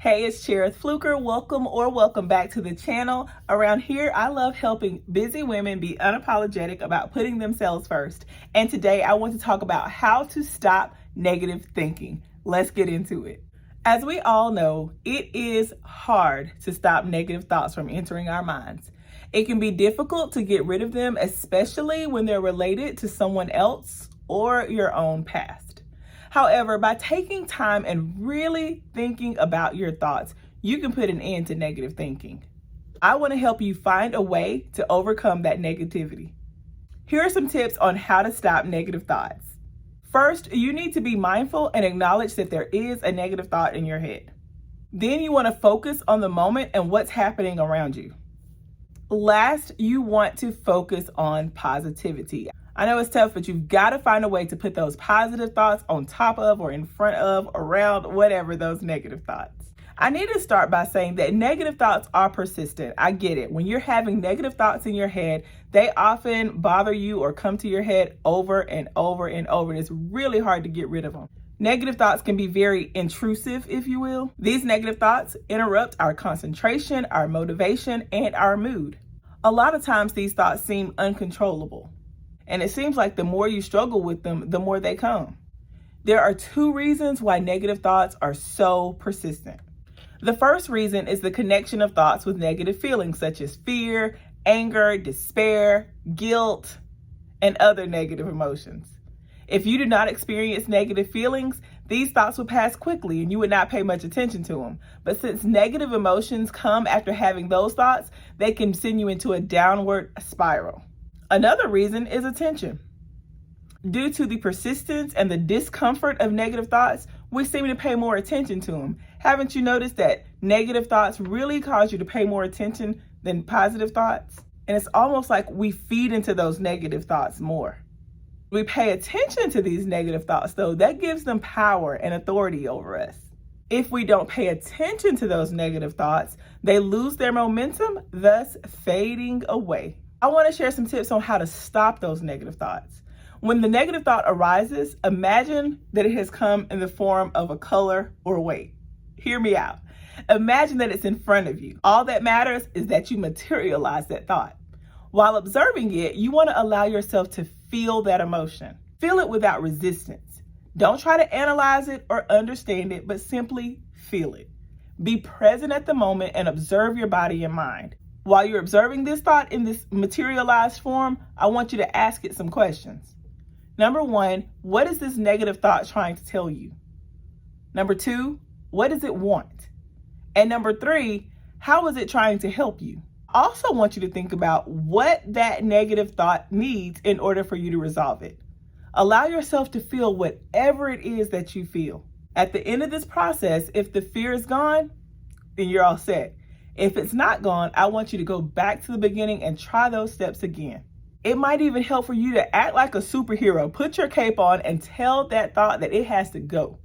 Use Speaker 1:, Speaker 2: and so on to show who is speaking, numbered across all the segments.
Speaker 1: Hey, it's Cherith Fluker. Welcome back to the channel. Around here, I love helping busy women be unapologetic about putting themselves first. And today I want to talk about how to stop negative thinking. Let's get into it. As we all know, it is hard to stop negative thoughts from entering our minds. It can be difficult to get rid of them, especially when they're related to someone else or your own past. However, by taking time and really thinking about your thoughts, you can put an end to negative thinking. I want to help you find a way to overcome that negativity. Here are some tips on how to stop negative thoughts. First, you need to be mindful and acknowledge that there is a negative thought in your head. Then you want to focus on the moment and what's happening around you. Last, you want to focus on positivity. I know it's tough, but you've got to find a way to put those positive thoughts on top of or in front of, around, whatever those negative thoughts. I need to start by saying that negative thoughts are persistent. I get it. When you're having negative thoughts in your head, they often bother you or come to your head over and over and over, and it's really hard to get rid of them. Negative thoughts can be very intrusive, if you will. These negative thoughts interrupt our concentration, our motivation, and our mood. A lot of times these thoughts seem uncontrollable. And it seems like the more you struggle with them, the more they come. There are two reasons why negative thoughts are so persistent. The first reason is the connection of thoughts with negative feelings such as fear, anger, despair, guilt, and other negative emotions. If you do not experience negative feelings, these thoughts would pass quickly and you would not pay much attention to them. But since negative emotions come after having those thoughts, they can send you into a downward spiral. Another reason is attention. Due to the persistence and the discomfort of negative thoughts, we seem to pay more attention to them. Haven't you noticed that negative thoughts really cause you to pay more attention than positive thoughts? And it's almost like we feed into those negative thoughts more. We pay attention to these negative thoughts, though, that gives them power and authority over us. If we don't pay attention to those negative thoughts, they lose their momentum, thus fading away. I want to share some tips on how to stop those negative thoughts. When the negative thought arises, imagine that it has come in the form of a color or weight. Hear me out. Imagine that it's in front of you. All that matters is that you materialize that thought. While observing it, you want to allow yourself to feel that emotion. Feel it without resistance. Don't try to analyze it or understand it, but simply feel it. Be present at the moment and observe your body and mind. While you're observing this thought in this materialized form, I want you to ask it some questions. Number one, what is this negative thought trying to tell you? Number two, what does it want? And number three, how is it trying to help you? I also want you to think about what that negative thought needs in order for you to resolve it. Allow yourself to feel whatever it is that you feel. At the end of this process, if the fear is gone, then you're all set. If it's not gone, I want you to go back to the beginning and try those steps again. It might even help for you to act like a superhero. Put your cape on and tell that thought that it has to go.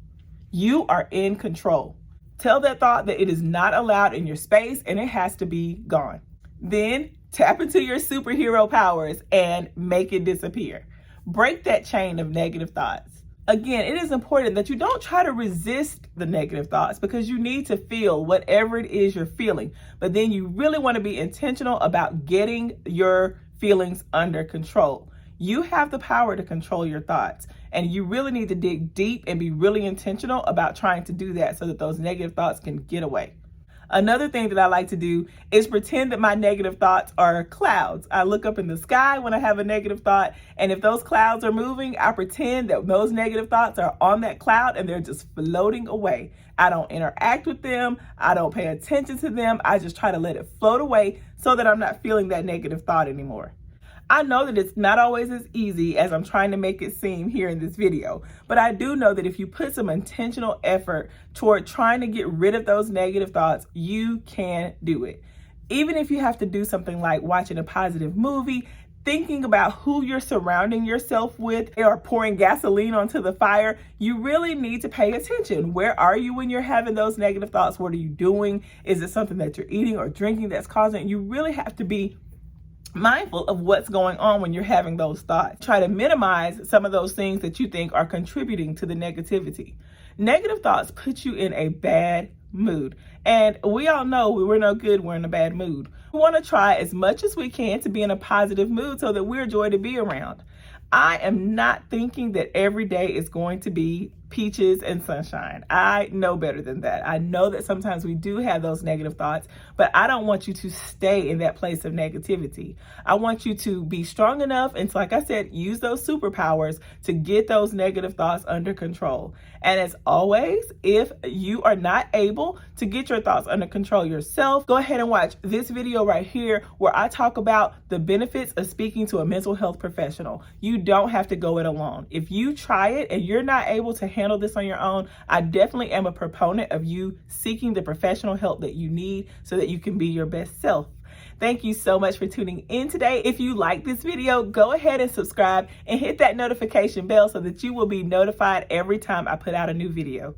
Speaker 1: You are in control. Tell that thought that it is not allowed in your space and it has to be gone. Then tap into your superhero powers and make it disappear. Break that chain of negative thoughts. Again, it is important that you don't try to resist the negative thoughts because you need to feel whatever it is you're feeling. But then you really want to be intentional about getting your feelings under control. You have the power to control your thoughts, and you really need to dig deep and be really intentional about trying to do that so that those negative thoughts can get away. Another thing that I like to do is pretend that my negative thoughts are clouds. I look up in the sky when I have a negative thought, and if those clouds are moving, I pretend that those negative thoughts are on that cloud and they're just floating away. I don't interact with them. I don't pay attention to them. I just try to let it float away so that I'm not feeling that negative thought anymore. I know that it's not always as easy as I'm trying to make it seem here in this video, but I do know that if you put some intentional effort toward trying to get rid of those negative thoughts, you can do it. Even if you have to do something like watching a positive movie, thinking about who you're surrounding yourself with, or pouring gasoline onto the fire, you really need to pay attention. Where are you when you're having those negative thoughts? What are you doing? Is it something that you're eating or drinking that's causing it? You really have to be mindful of what's going on when you're having those thoughts. Try to minimize some of those things that you think are contributing to the negativity. Negative thoughts put you in a bad mood. And we all know we're no good, we're in a bad mood. We want to try as much as we can to be in a positive mood so that we're joy to be around. I am not thinking that every day is going to be peaches and sunshine. I know better than that. I know that sometimes we do have those negative thoughts, but I don't want you to stay in that place of negativity. I want you to be strong enough and, like I said, use those superpowers to get those negative thoughts under control. And as always, if you are not able to get your thoughts under control yourself, go ahead and watch this video right here where I talk about the benefits of speaking to a mental health professional. You don't have to go it alone. If you try it and you're not able to handle this on your own, I definitely am a proponent of you seeking the professional help that you need so that you can be your best self. Thank you so much for tuning in today. If you like this video, go ahead and subscribe and hit that notification bell so that you will be notified every time I put out a new video.